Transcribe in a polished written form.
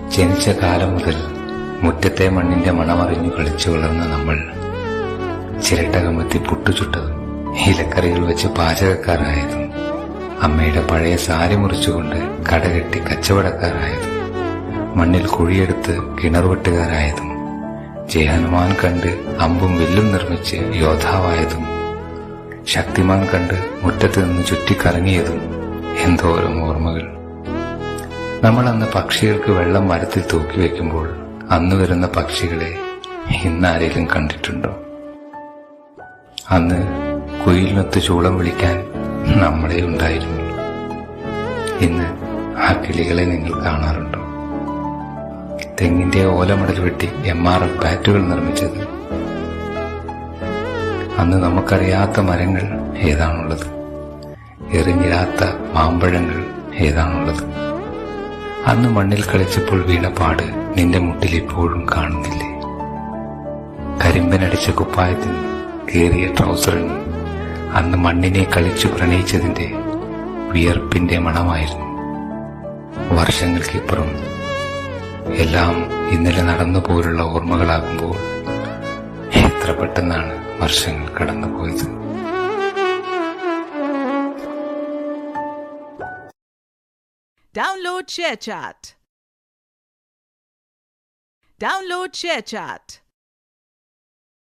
ജനിച്ച കാലം മുതൽ മുറ്റത്തെ മണ്ണിന്റെ മണമറിഞ്ഞു കളിച്ചു വളർന്ന നമ്മൾ ചിരട്ട കമത്തി പുട്ടുചുട്ടതും ഇലക്കറികൾ വെച്ച് പാചകക്കാരായതും അമ്മയുടെ പഴയ സാരി മുറിച്ചുകൊണ്ട് കടകെട്ടി കച്ചവടക്കാരായതും മണ്ണിൽ കുഴിയെടുത്ത് കിണർവെട്ടുകാരായതും ജയഹനുമാൻ കണ്ട് അമ്പും വില്ലും നിർമ്മിച്ച് യോദ്ധാവായതും ശക്തിമാൻ കണ്ട് മുറ്റത്ത് നിന്ന് ചുറ്റിക്കറങ്ങിയതും എന്തോരം ഓർമ്മകൾ. നമ്മൾ അന്ന് പക്ഷികൾക്ക് വെള്ളം മരത്തിൽ തൂക്കി വയ്ക്കുമ്പോൾ അന്ന് വരുന്ന പക്ഷികളെ ഇന്നാരെങ്കിലും കണ്ടിട്ടുണ്ടോ? അന്ന് കുയിലിനൊത്ത് ചൂളം വിളിക്കാൻ നമ്മളെ ഉണ്ടായിരുന്നു. ഇന്ന് ആ കിളികളെ നിങ്ങൾ കാണാറുണ്ടോ? തെങ്ങിന്റെ ഓലമടൽ വെട്ടി MRF ബാറ്റുകൾ നിർമ്മിച്ചത്. അന്ന് നമുക്കറിയാത്ത മരങ്ങൾ ഏതാണുള്ളത്? എറിഞ്ഞിടാത്ത മാമ്പഴങ്ങൾ ഏതാണുള്ളത്? അന്ന് മണ്ണിൽ കളിച്ചപ്പോൾ വീണ പാട് നിന്റെ മുട്ടിൽ ഇപ്പോഴും കാണുന്നില്ലേ? കരിമ്പനടിച്ച കുപ്പായത്തിന് കീറിയ ട്രൗസറിന് അന്ന് മണ്ണിനെ കളിച്ചു പ്രണയിച്ചതിന്റെ വിയർപ്പിന്റെ മണമായിരുന്നു. വർഷങ്ങൾക്കിപ്പുറം എല്ലാം ഇന്നലെ നടന്നു പോലുള്ള ഓർമ്മകളാകുമ്പോൾ എത്ര പെട്ടെന്നാണ് വർഷങ്ങൾ കടന്നുപോയത്. Download ShareChat.